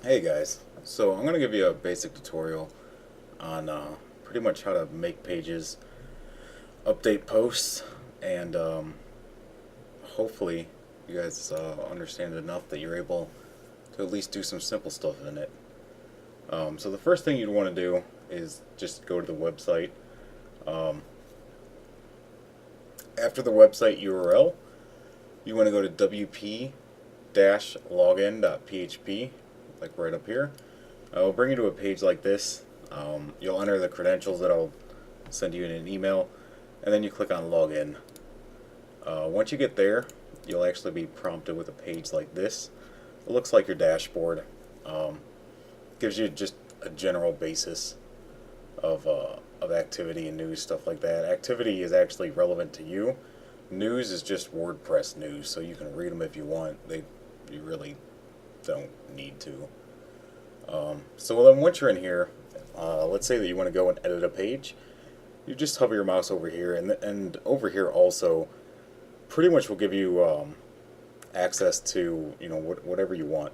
Hey guys, so I'm going to give you a basic tutorial on pretty much how to make pages, update posts, and hopefully you guys understand it enough that you're able to at least do some simple stuff in it. So the first thing you'd want to do is just go to the website. Um, After the website URL, you want to go to wp-login.php, like right up here. It'll bring you to a page like this. You'll enter the credentials that I'll send you in an email, and then you click on login. Once you get there, you'll actually be prompted with a page like this. It looks like your dashboard. Gives you just a general basis of activity and news, stuff like that. Activity is actually relevant to you. News is just WordPress news, so you can read them if you want. You really don't need to. So then once you're in here, let's say that you want to go and edit a page. You just hover your mouse over here, and over here also pretty much will give you access to whatever you want.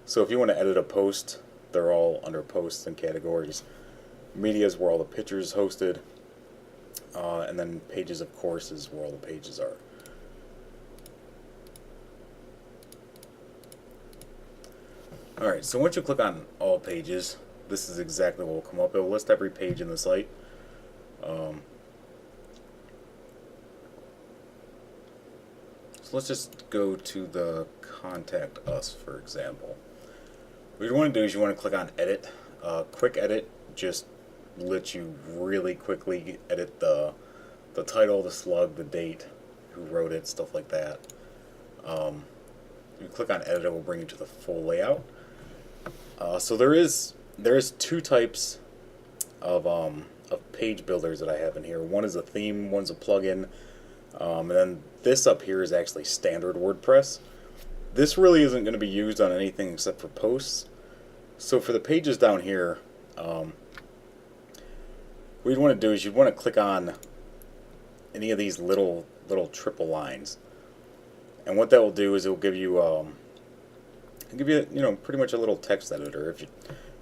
So if you want to edit a post, they're all under posts and categories. Media is where all the pictures hosted, and then pages, of course, is where all the pages are. Alright, so once you click on all pages, this is exactly what will come up. It will list every page in the site. So let's just go to the Contact Us, for example. What you want to do is you want to click on Edit. Quick Edit just lets you really quickly edit the title, the slug, the date, who wrote it, stuff like that. You click on Edit, it will bring you to the full layout. So there is two types of page builders that I have in here. One is a theme, one's a plugin, and then this up here is actually standard WordPress. This really isn't going to be used on anything except for posts. So for the pages down here, what you'd want to do is you'd want to click on any of these little triple lines, and what that will do is it will give you pretty much a little text editor.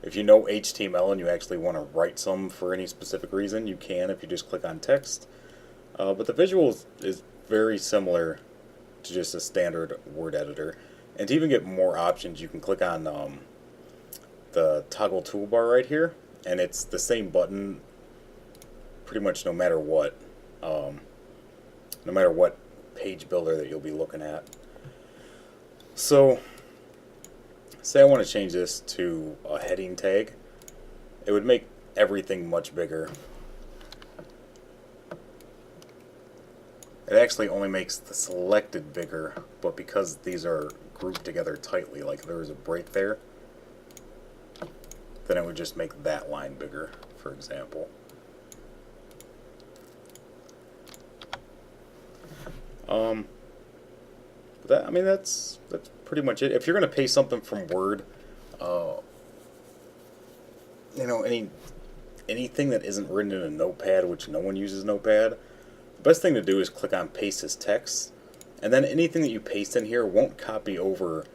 If you know HTML and you actually want to write some for any specific reason, you can if you just click on text. But the visual is very similar to just a standard word editor. And to even get more options, you can click on the toggle toolbar right here, and it's the same button pretty much no matter what page builder that you'll be looking at. So say I want to change this to a heading tag. It would make everything much bigger. It actually only makes the selected bigger, but because these are grouped together tightly, like there was a break there, then it would just make that line bigger, for example. That's pretty much it. If you're going to paste something from Word, anything that isn't written in a notepad, which no one uses notepad, the best thing to do is click on paste as text, and then anything that you paste in here won't copy over,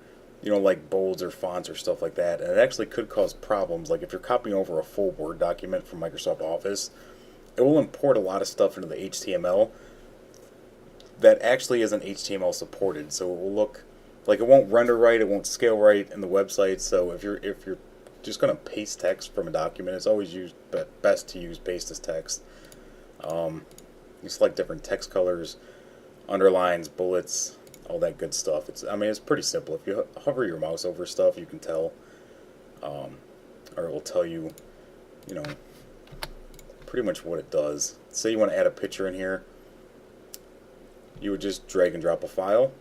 like bolds or fonts or stuff like that, and it actually could cause problems. Like if you're copying over a full Word document from Microsoft Office, it will import a lot of stuff into the HTML that actually isn't HTML supported, so it will look like it won't render right, it won't scale right in the website. So if you're just going to paste text from a document, it's always best to use paste as text. You select different text colors, underlines, bullets, all that good stuff. It's pretty simple. If you hover your mouse over stuff, you can tell, or it will tell you, pretty much what it does. Say you want to add a picture in here, you would just drag and drop a file,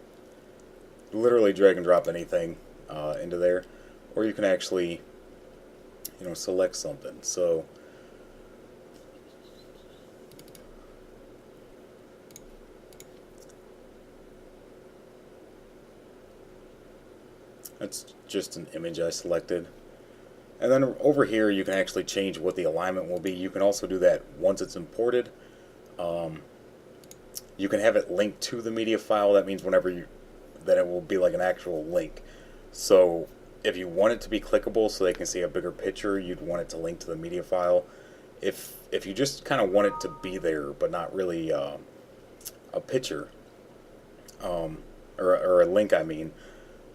literally drag and drop anything into there, or you can actually, select something. So that's just an image I selected. And then over here you can actually change what the alignment will be. You can also do that once it's imported. You can have it linked to the media file. That means that it will be like an actual link. So if you want it to be clickable so they can see a bigger picture, you'd want it to link to the media file. If you just kind of want it to be there, but not really a picture, or a link, I mean,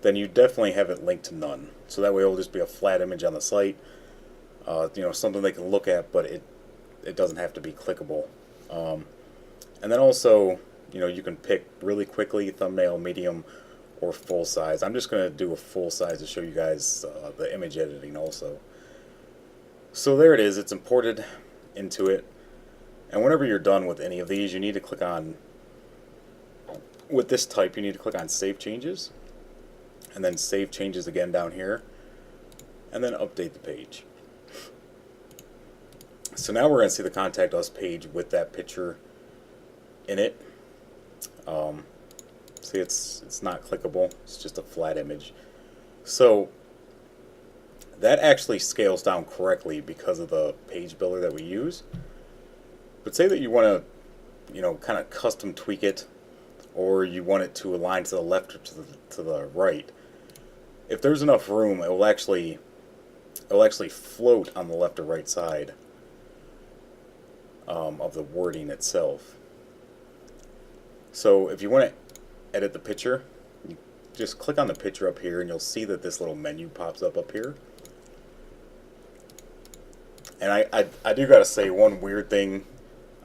then you definitely have it linked to none. So that way it'll just be a flat image on the site, something they can look at, but it doesn't have to be clickable. And then also, you can pick really quickly thumbnail, medium, or full size. I'm just going to do a full size to show you guys the image editing also. So there it is. It's imported into it. And whenever you're done with any of these, you need to click on, with this type, you need to click on Save Changes. And then Save Changes again down here. And then update the page. So now we're going to see the Contact Us page with that picture in it. See, it's not clickable. It's just a flat image. So that actually scales down correctly because of the page builder that we use. But say that you want to, kind of custom tweak it, or you want it to align to the left or to the right. If there's enough room, it will actually float on the left or right side of the wording itself. So if you want to edit the picture, you just click on the picture up here and you'll see that this little menu pops up here. And I do gotta say, one weird thing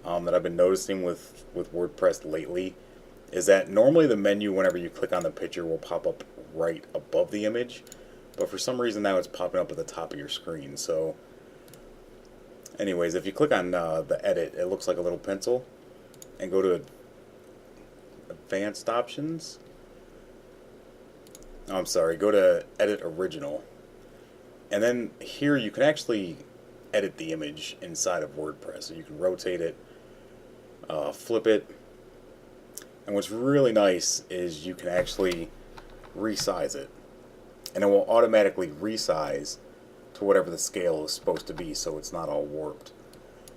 that I've been noticing with WordPress lately is that normally the menu, whenever you click on the picture, will pop up right above the image, but for some reason now it's popping up at the top of your screen. So anyways, if you click on the edit, it looks like a little pencil, and go to advanced options. Oh, I'm sorry, go to edit original, and then here you can actually edit the image inside of WordPress. So you can rotate it, flip it, and what's really nice is you can actually resize it, and it will automatically resize to whatever the scale is supposed to be, so it's not all warped.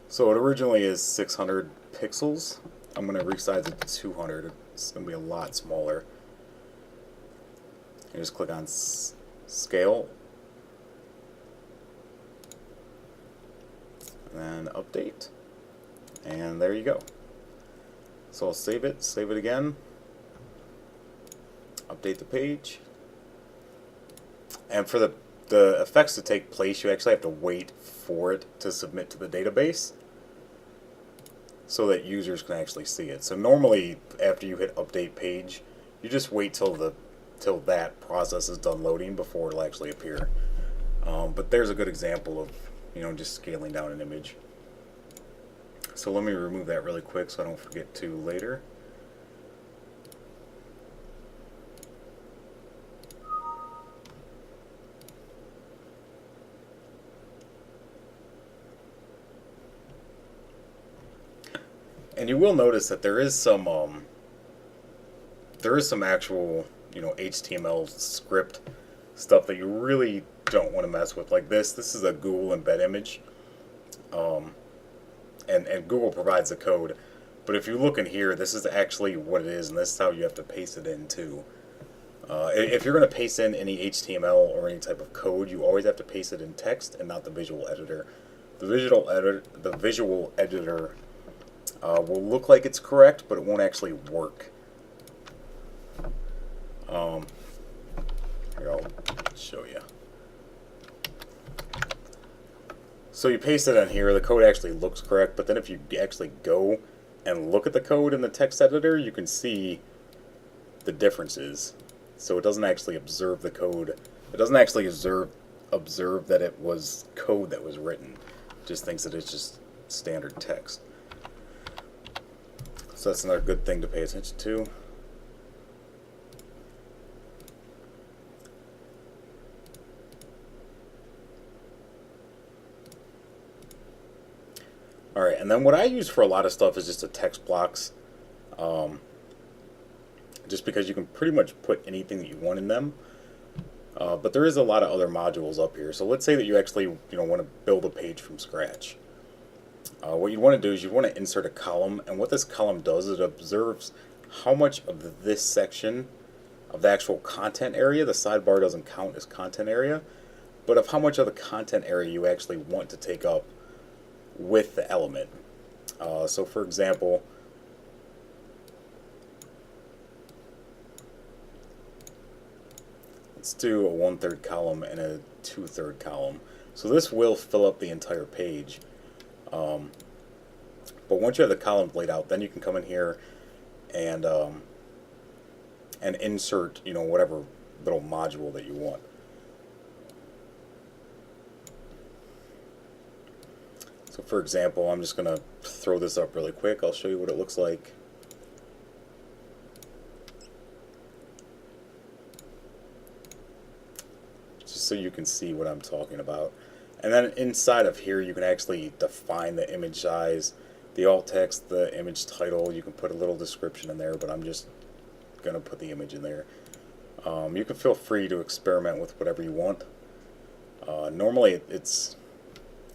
So it originally is 600 pixels. I'm going to resize it to 200. It's going to be a lot smaller. You just click on scale, and then update, and there you go. So I'll save it again, update the page, and for the effects to take place, you actually have to wait for it to submit to the database so that users can actually see it. So normally after you hit update page, you just wait till that process is done loading before it'll actually appear. But there's a good example of just scaling down an image. So let me remove that really quick so I don't forget to later. And you will notice that there is some actual HTML script stuff that you really don't want to mess with. Like this is a Google embed image, and Google provides the code. But if you look in here, this is actually what it is, and this is how you have to paste it in too. If you're going to paste in any HTML or any type of code, you always have to paste it in text and not the visual editor. The visual editor will look like it's correct, but it won't actually work. Here, I'll show you. So you paste it in here, the code actually looks correct, but then if you actually go and look at the code in the text editor, you can see the differences. So it doesn't actually observe the code. It doesn't actually observe that it was code that was written. It just thinks that it's just standard text. So that's another good thing to pay attention to. Alright, and then what I use for a lot of stuff is just the text blocks. Just because you can pretty much put anything that you want in them. But there is a lot of other modules up here. So let's say that you actually want to build a page from scratch. What you want to do is you want to insert a column, and what this column does is it observes how much of this section of the actual content area. The sidebar doesn't count as content area, but of how much of the content area you actually want to take up with the element. So for example, let's do a 1/3 column and a 2/3 column. So this will fill up the entire page. But once you have the columns laid out, then you can come in here and insert, whatever little module that you want. So for example, I'm just going to throw this up really quick. I'll show you what it looks like. Just so you can see what I'm talking about. And then inside of here, you can actually define the image size, the alt text, the image title. You can put a little description in there, but I'm just going to put the image in there. You can feel free to experiment with whatever you want. Normally, it's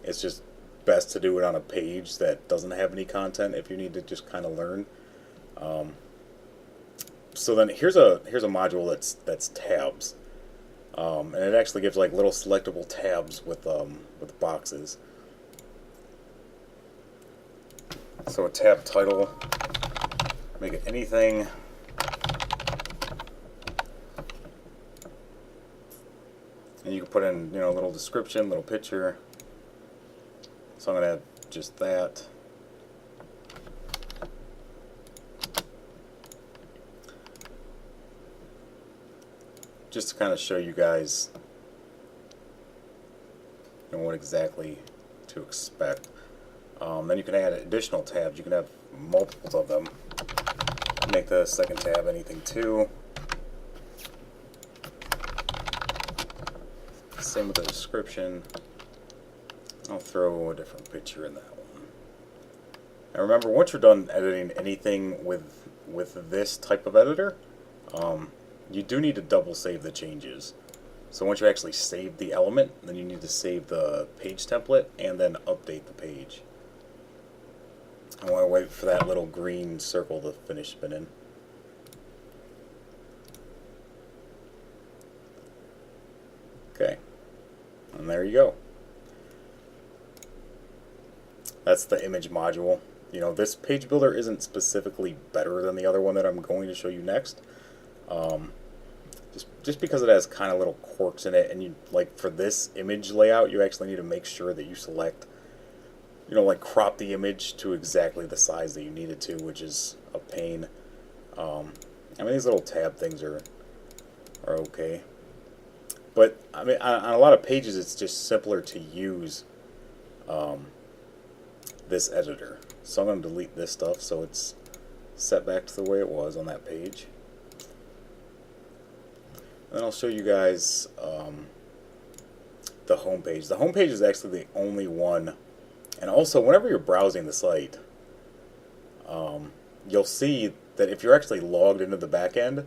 just best to do it on a page that doesn't have any content if you need to just kind of learn. So then here's a module that's tabs, and it actually gives like little selectable tabs with boxes. So a tab title, make it anything. And you can put in, a little description, little picture. So I'm going to have just that. Just to kind of show you guys, what exactly to expect. Then you can add additional tabs. You can have multiples of them. Make the second tab anything too. Same with the description. I'll throw a different picture in that one. And remember, once you're done editing anything with this type of editor, you do need to double save the changes. So once you actually save the element, then you need to save the page template and then update the page. I want to wait for that little green circle to finish spinning. Okay, and there you go. That's the image module. This page builder isn't specifically better than the other one that I'm going to show you next. Just because it has kind of little quirks in it, and you for this image layout, you actually need to make sure that you select, crop the image to exactly the size that you need it to, which is a pain. These little tab things are okay, but on a lot of pages, it's just simpler to use this editor. So I'm going to delete this stuff so it's set back to the way it was on that page. Then I'll show you guys the home page. The home page is actually the only one, and also whenever you're browsing the site, you'll see that if you're actually logged into the back end,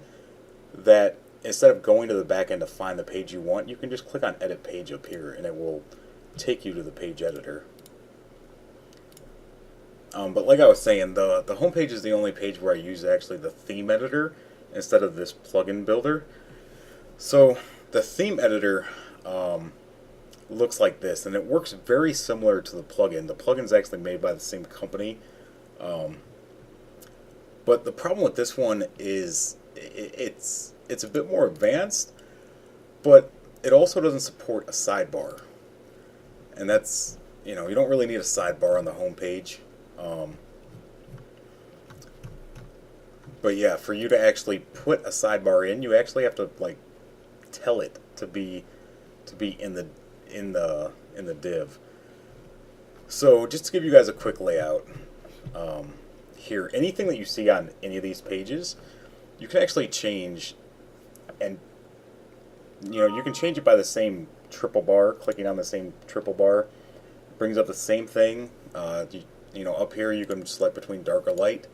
that instead of going to the back end to find the page you want, you can just click on Edit Page up here, and it will take you to the page editor. But like I was saying, the home page is the only page where I use actually the theme editor instead of this plugin builder. So the theme editor looks like this, and it works very similar to the plugin. The plugin is actually made by the same company, but the problem with this one is it's a bit more advanced, but it also doesn't support a sidebar, and that's you don't really need a sidebar on the home page. But yeah, for you to actually put a sidebar in, you actually have to tell it to be in the div. So just to give you guys a quick layout, here, anything that you see on any of these pages, you can actually change, and you can change it by the same triple bar. Clicking on the same triple bar brings up the same thing. Up here you can select between dark or light.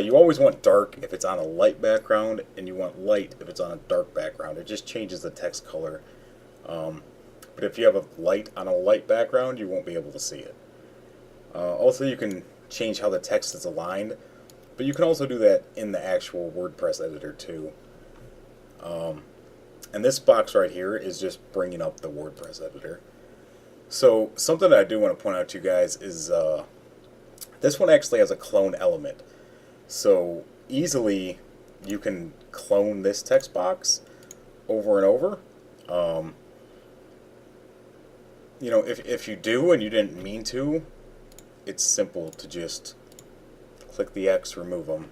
You always want dark if it's on a light background, and you want light if it's on a dark background. It just changes the text color. But if you have a light on a light background, you won't be able to see it. Also, you can change how the text is aligned, but you can also do that in the actual WordPress editor too. And this box right here is just bringing up the WordPress editor. So something that I do want to point out to you guys is this one actually has a clone element. So easily you can clone this text box over and over. You know, if you do and you didn't mean to, it's simple to just click the X, remove them.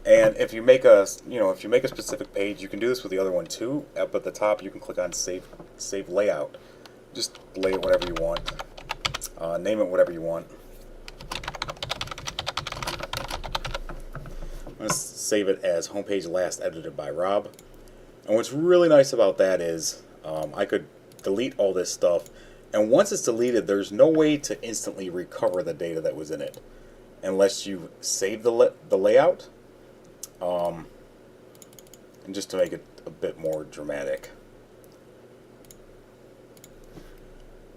And if you make a specific page, you can do this with the other one too. Up at the top, you can click on save layout. Just lay it whatever you want. Name it whatever you want. I'm going to save it as homepage last edited by Rob. And what's really nice about that is I could delete all this stuff, and once it's deleted, there's no way to instantly recover the data that was in it unless you save the layout. And just to make it a bit more dramatic.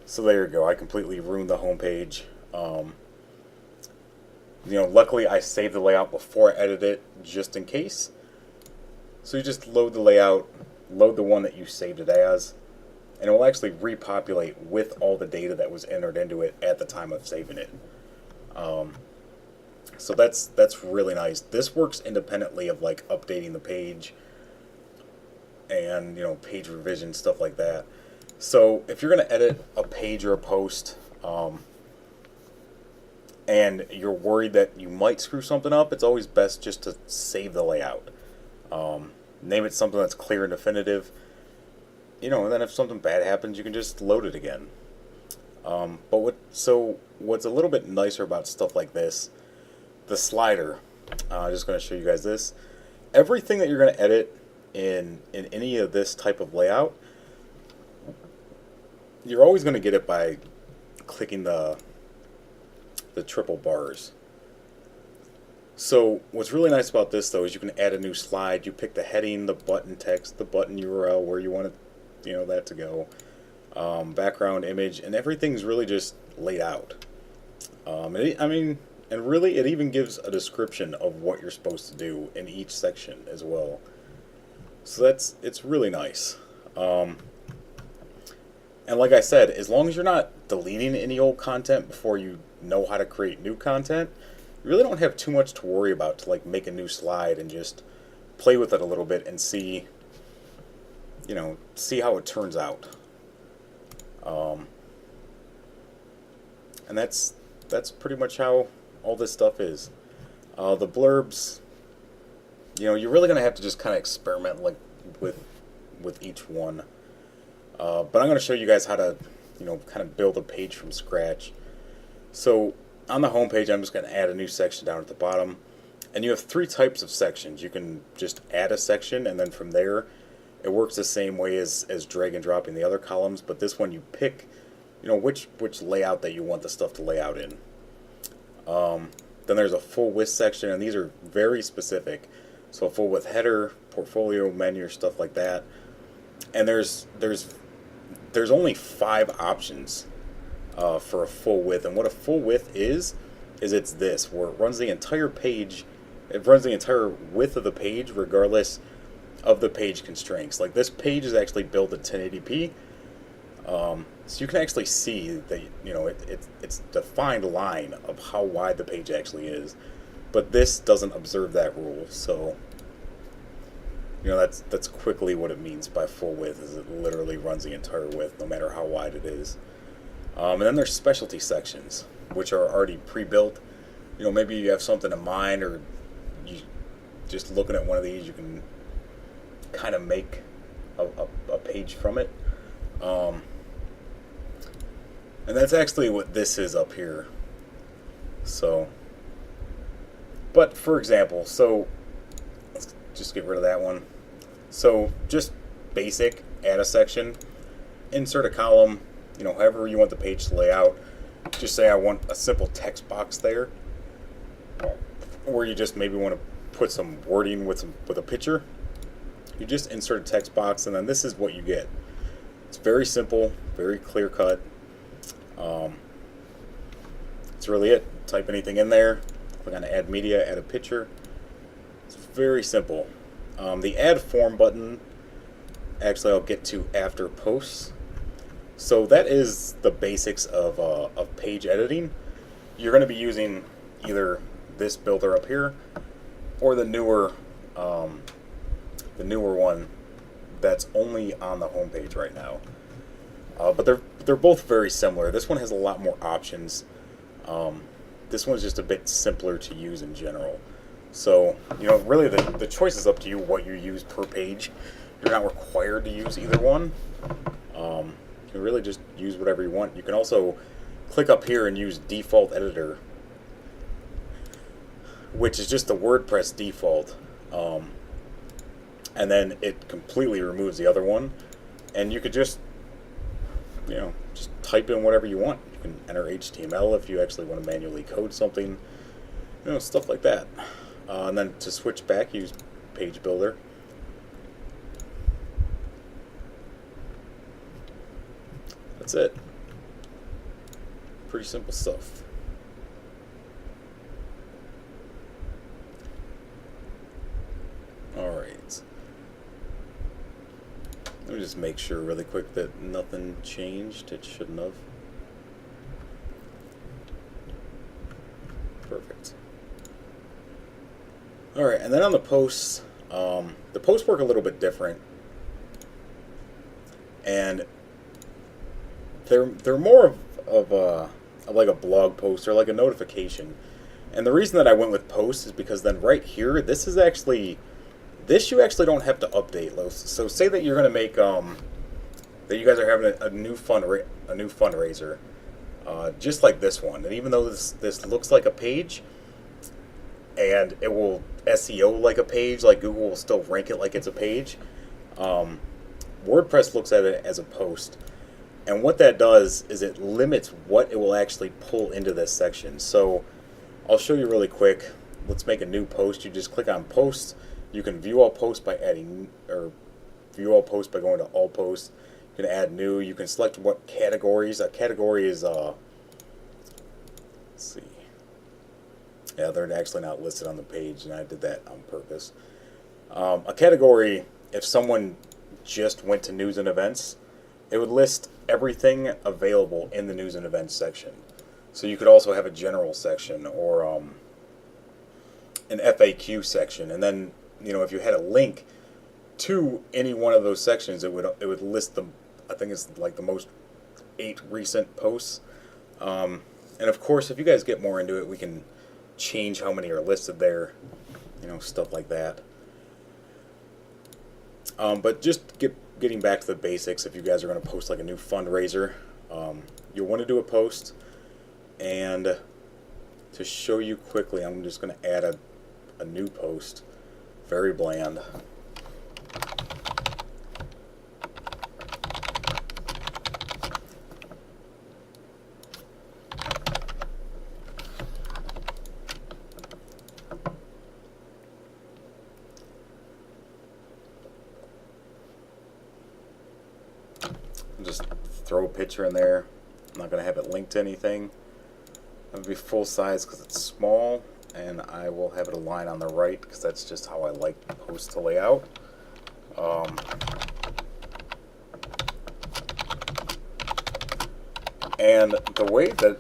So there you go. I completely ruined the home page. You know, luckily I saved the layout before I edited it, just in case. So you just load the layout, load the one that you saved it as, and it will actually repopulate with all the data that was entered into it at the time of saving it. So that's really nice. This works independently of like updating the page and, you know, page revision, stuff like that. So if you're going to edit a page or a post, and you're worried that you might screw something up, it's always best just to save the layout. Name it something that's clear and definitive. You know, and then if something bad happens, you can just load it again. So what's a little bit nicer about stuff like this, the slider. I'm just going to show you guys this. Everything that you're going to edit in any of this type of layout, you're always going to get it by clicking the triple bars. So what's really nice about this though is you can add a new slide. You pick the heading, the button text, the button URL, where you want it, you know, that to go, background image, and everything's really just laid out. And really it even gives a description of what you're supposed to do in each section as well. So it's really nice. And like I said, as long as you're not deleting any old content before you know how to create new content, you really don't have too much to worry about to like make a new slide and just play with it a little bit and see, you know, see how it turns out. And that's pretty much how all this stuff is. The blurbs, you know, you're really gonna have to just kind of experiment like with each one. But I'm going to show you guys how to, you know, kind of build a page from scratch. So on the home page, I'm just going to add a new section down at the bottom. And you have three types of sections. You can just add a section, and then from there, it works the same way as drag and dropping the other columns. But this one, you pick, you know, which layout that you want the stuff to lay out in. Then there's a full width section, and these are very specific. So a full width header, portfolio, menu, stuff like that. And there's only 5 options for a full width, and what a full width is it's this, where it runs the entire page, it runs the entire width of the page regardless of the page constraints. Like this page is actually built at 1080p, so you can actually see that, you know, it's defined line of how wide the page actually is, but this doesn't observe that rule. So, you know, that's quickly what it means by full width, is it literally runs the entire width no matter how wide it is. And then there's specialty sections, which are already pre-built. You know, maybe you have something in mind, or you just looking at one of these, you can kind of make a page from it. And that's actually what this is up here. So, but for example, so let's just get rid of that one. So just basic, add a section, insert a column, you know, however you want the page to lay out. Just say I want a simple text box there, or you just maybe want to put some wording with a picture. You just insert a text box, and then this is what you get. It's very simple, very clear cut. That's really it. Type anything in there, click on add media, add a picture. It's very simple. The add form button, actually I'll get to after posts. So that is the basics of page editing. You're going to be using either this builder up here or the newer one that's only on the home page right now. But they're both very similar. This one has a lot more options. This one's just a bit simpler to use in general. So, really the choice is up to you what you use per page. You're not required to use either one. You can really just use whatever you want. You can also click up here and use default editor, which is just the WordPress default. And then it completely removes the other one. And you could just type in whatever you want. You can enter HTML if you actually want to manually code something, stuff like that. And then to switch back, use Page Builder. That's it. Pretty simple stuff. Alright. Let me just make sure really quick that nothing changed. It shouldn't have. Perfect. Alright, and then on the posts work a little bit different. And they're more of like a blog post or like a notification. And the reason that I went with posts is because then right here, this you actually don't have to update. So say that you're going to make that you guys are having a new fundraiser, just like this one. And even though this looks like a page, and it will SEO like a page, like Google will still rank it like it's a page, WordPress looks at it as a post. And what that does is it limits what it will actually pull into this section. So I'll show you really quick. Let's make a new post. You just click on posts. You can view all posts by view all posts by going to all posts. You can add new. You can select what categories. A category is let's see. Yeah, they're actually not listed on the page, and I did that on purpose. A category, if someone just went to news and events, it would list everything available in the news and events section. So you could also have a general section or an FAQ section, and then if you had a link to any one of those sections, it would list them. I think it's like the most 8 recent posts. And of course, if you guys get more into it, we can change how many are listed there, stuff like that. But just getting back to the basics, if you guys are going to post like a new fundraiser, you'll want to do a post. And to show you quickly, I'm just going to add a new post. Very bland. Just throw a picture in there. I'm not going to have it linked to anything. It'll be full size because it's small, and I will have it align on the right because that's just how I like posts to lay out. And the way that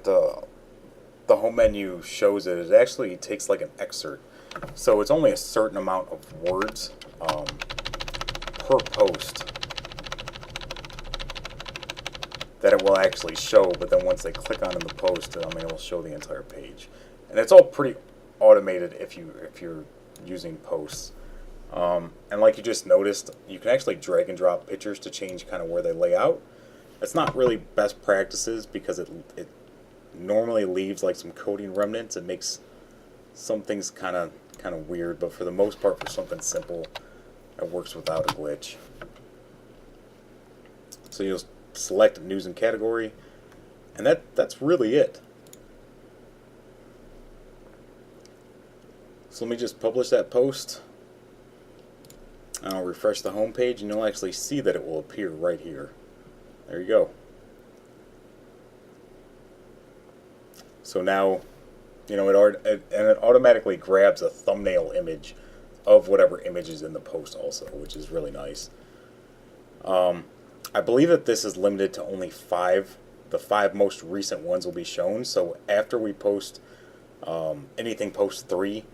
the home menu shows it, it actually takes like an excerpt. So it's only a certain amount of words per post that it will actually show, but then once they click on in the post, it will show the entire page. And it's all pretty automated if you're using posts. And like you just noticed, you can actually drag and drop pictures to change kind of where they lay out. It's not really best practices because it normally leaves like some coding remnants. It makes some things kind of weird, but for the most part, for something simple, it works without a glitch. So you'll select news and category, and that's really it. So let me just publish that post. I'll refresh the home page, and you'll actually see that it will appear right here. There you go. So now, it automatically grabs a thumbnail image of whatever image is in the post also, which is really nice. I believe that this is limited to only 5. The 5 most recent ones will be shown. So after we post anything post 3,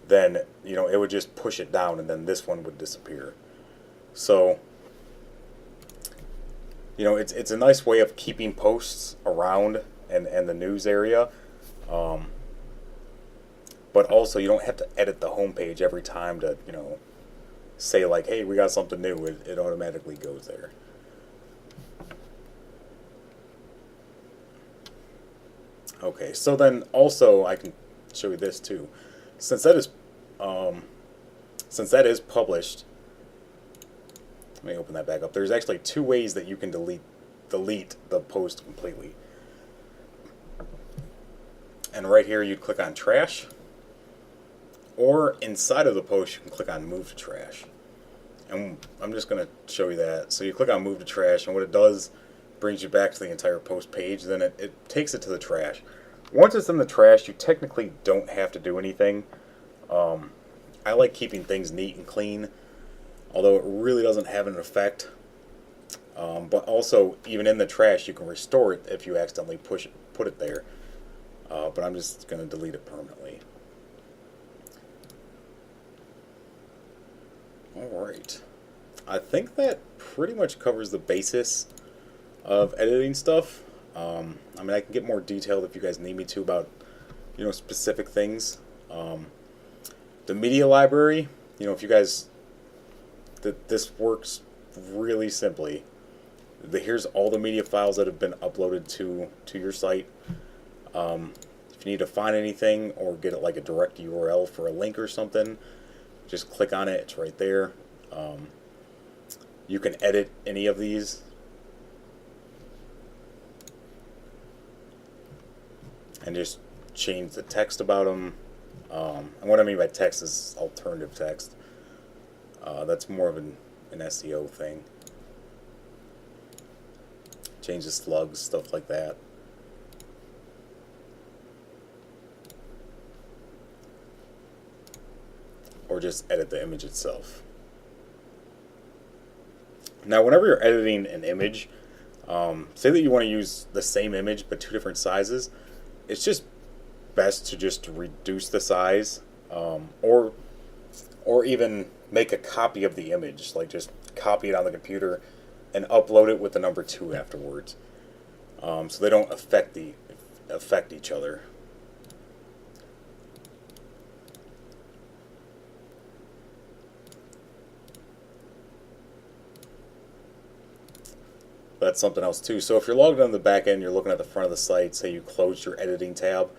then it would just push it down, and then this one would disappear. So it's a nice way of keeping posts around and the news area. But also you don't have to edit the homepage every time to say like, hey, we got something new. It automatically goes there. Okay, so then also I can show you this too. Since that is published, let me open that back up. There's actually 2 ways that you can delete the post completely. And right here you click on trash, or inside of the post you can click on move to trash. And I'm just going to show you that. So you click on move to trash, and what it does, brings you back to the entire post page. Then it takes it to the trash. Once it's in the trash, you technically don't have to do anything. I like keeping things neat and clean, although it really doesn't have an effect. But also, even in the trash, you can restore it if you accidentally put it there. But I'm just going to delete it permanently. Alright. I think that pretty much covers the basis of editing stuff. I mean, I can get more detailed if you guys need me to about specific things. The media library, if you guys, this works really simply. Here's all the media files that have been uploaded to your site. If you need to find anything or get it like a direct URL for a link or something, just click on it. It's right there. You can edit any of these. And just change the text about them. And what I mean by text is alternative text. That's more of an SEO thing. Change the slugs, stuff like that. Or just edit the image itself. Now, whenever you're editing an image, say that you want to use the same image but 2 different sizes, it's just best to just reduce the size, or even make a copy of the image, like just copy it on the computer and upload it with the number 2 afterwards, so they don't affect each other. That's something else too. So if you're logged on the back end, you're looking at the front of the site, say you closed your editing tab,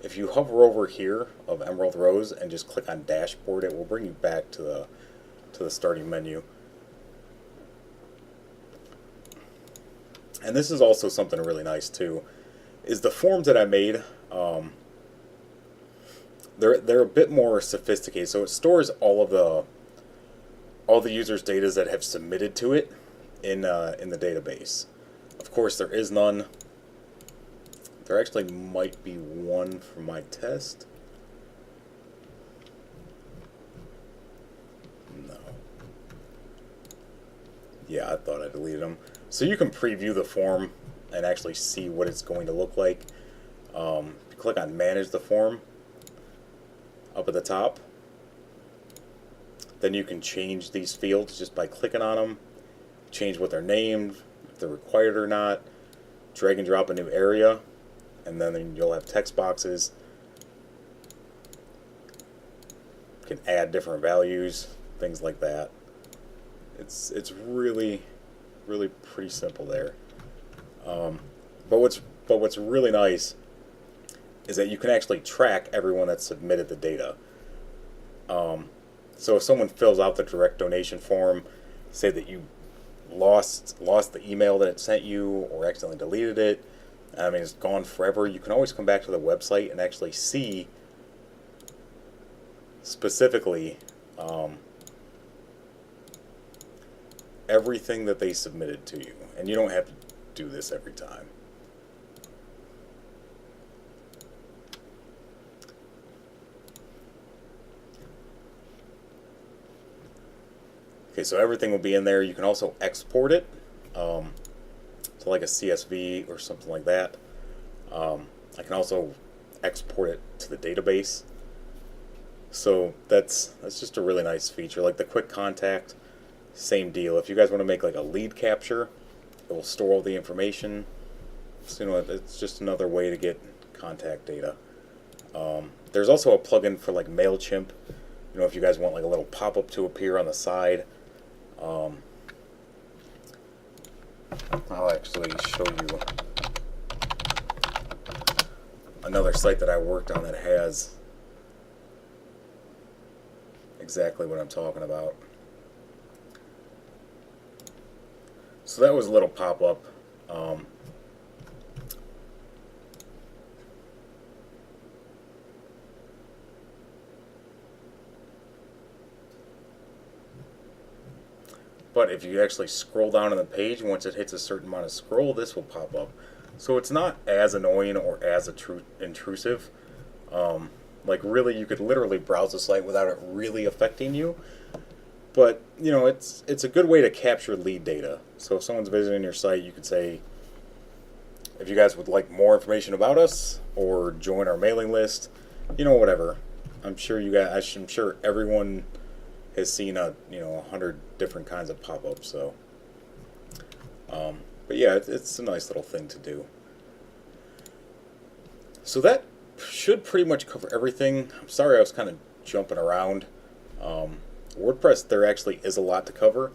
if you hover over here of Emerald Rose and just click on dashboard, it will bring you back to the starting menu. And this is also something really nice too, is the forms that I made, they're a bit more sophisticated. So it stores all the users' data that have submitted to it in the database. Of course, there is none. There actually might be one for my test. No. Yeah, I thought I deleted them. So you can preview the form and actually see what it's going to look like. If you click on Manage the Form up at the top, then you can change these fields just by clicking on them. Change what they're named, if they're required or not, drag and drop a new area, and then you'll have text boxes. You can add different values, things like that. It's really pretty simple there. But what's really nice is that you can actually track everyone that submitted the data. So if someone fills out the direct donation form, say that you lost the email that it sent you or accidentally deleted it, I mean, it's gone forever, you can always come back to the website and actually see specifically everything that they submitted to you, and you don't have to do this every time. Okay, so everything will be in there. You can also export it to like a CSV or something like that. I can also export it to the database. So that's just a really nice feature. Like the quick contact, same deal. If you guys want to make like a lead capture, it will store all the information. So, it's just another way to get contact data. There's also a plugin for like MailChimp. If you guys want like a little pop-up to appear on the side. I'll actually show you another site that I worked on that has exactly what I'm talking about. So that was a little pop-up. But if you actually scroll down on the page, once it hits a certain amount of scroll, this will pop up. So it's not as annoying or as intrusive. Like really, you could literally browse the site without it really affecting you. But it's a good way to capture lead data. So if someone's visiting your site, you could say, if you guys would like more information about us or join our mailing list, whatever. I'm sure I'm sure everyone has seen 100 different kinds of pop-ups. So, but yeah, it's a nice little thing to do. So that should pretty much cover everything. I'm sorry I was kind of jumping around. WordPress, there actually is a lot to cover,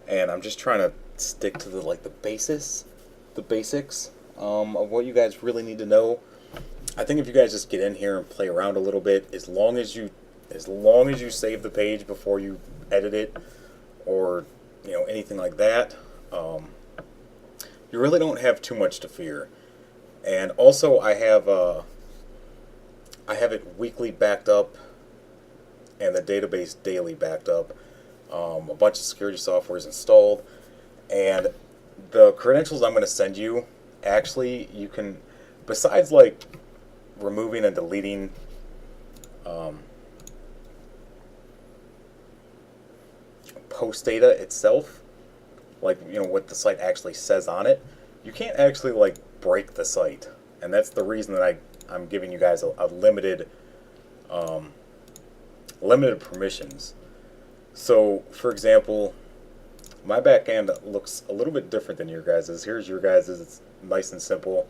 and I'm just trying to stick to the basics of what you guys really need to know. I think if you guys just get in here and play around a little bit, as long as you save the page before you edit it, or anything like that, you really don't have too much to fear. And also, I have it weekly backed up, and the database daily backed up. A bunch of security software is installed, and the credentials I'm going to send you, actually, you can, besides removing and deleting post data itself, what the site actually says on it, you can't actually break the site, and that's the reason that I'm giving you guys a limited permissions. So, for example, my back end looks a little bit different than your guys's. Here's your guys's. It's nice and simple.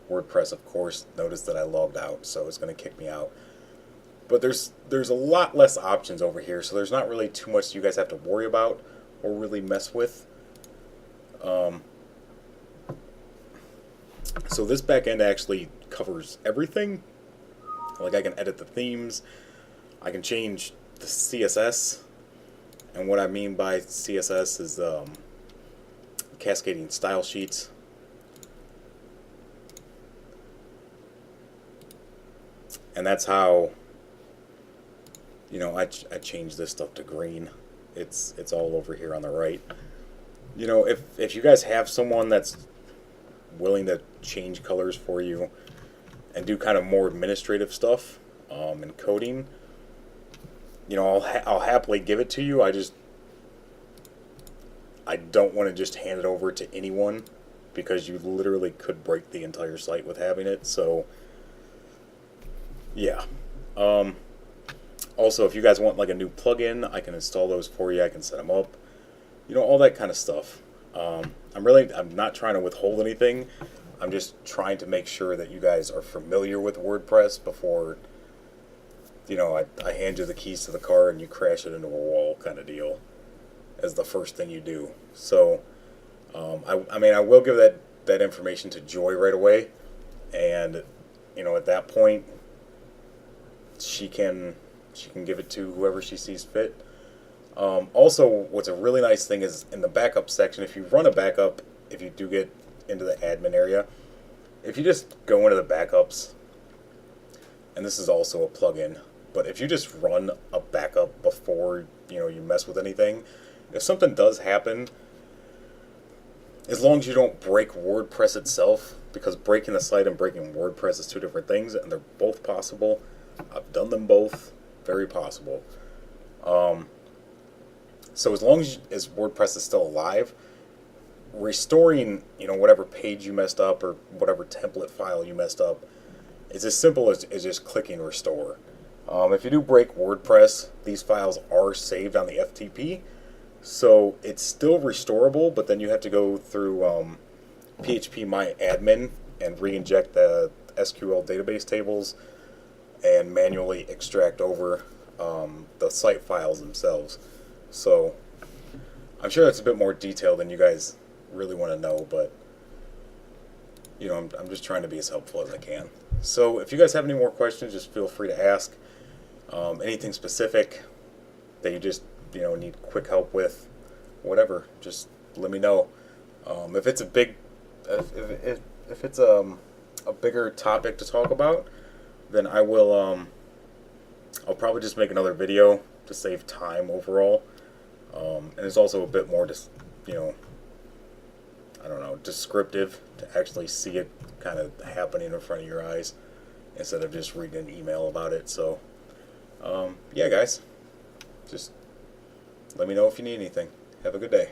WordPress, of course, notice that I logged out, so it's going to kick me out. But there's a lot less options over here, so there's not really too much you guys have to worry about or really mess with. So this back end actually covers everything. I can edit the themes, I can change the CSS, and what I mean by CSS is cascading style sheets. And that's how I change this stuff to green. It's all over here on the right. If you guys have someone that's willing to change colors for you and do kind of more administrative stuff and coding, I'll happily give it to you. I don't want to just hand it over to anyone, because you literally could break the entire site with having it. So yeah. Also, if you guys want a new plugin, I can install those for you. I can set them up. All that kind of stuff. I'm not trying to withhold anything. I'm just trying to make sure that you guys are familiar with WordPress before, I hand you the keys to the car and you crash it into a wall kind of deal as the first thing you do. So, I will give that information to Joy right away, and at that point, she can give it to whoever she sees fit. Also, what's a really nice thing is in the backup section, if you run a backup, if you do get into the admin area, if you just go into the backups, and this is also a plugin, but if you just run a backup before you mess with anything, if something does happen, as long as you don't break WordPress itself, because breaking the site and breaking WordPress is two different things, and they're both possible. I've done them both. Very possible. So as long as WordPress is still alive, restoring, whatever page you messed up or whatever template file you messed up is as simple as just clicking restore. If you do break WordPress, these files are saved on the FTP, so it's still restorable, but then you have to go through PHP My Admin and re-inject the SQL database tables and manually extract over the site files themselves. So I'm sure that's a bit more detailed than you guys really want to know, but I'm just trying to be as helpful as I can. So if you guys have any more questions, just feel free to ask. Anything specific that you just need quick help with, whatever, just let me know. If it's a big, if it's a bigger topic to talk about, then I will. I'll probably just make another video to save time overall. And it's also a bit more just I don't know, descriptive to actually see it kind of happening in front of your eyes instead of just reading an email about it. So, yeah, guys, just let me know if you need anything. Have a good day.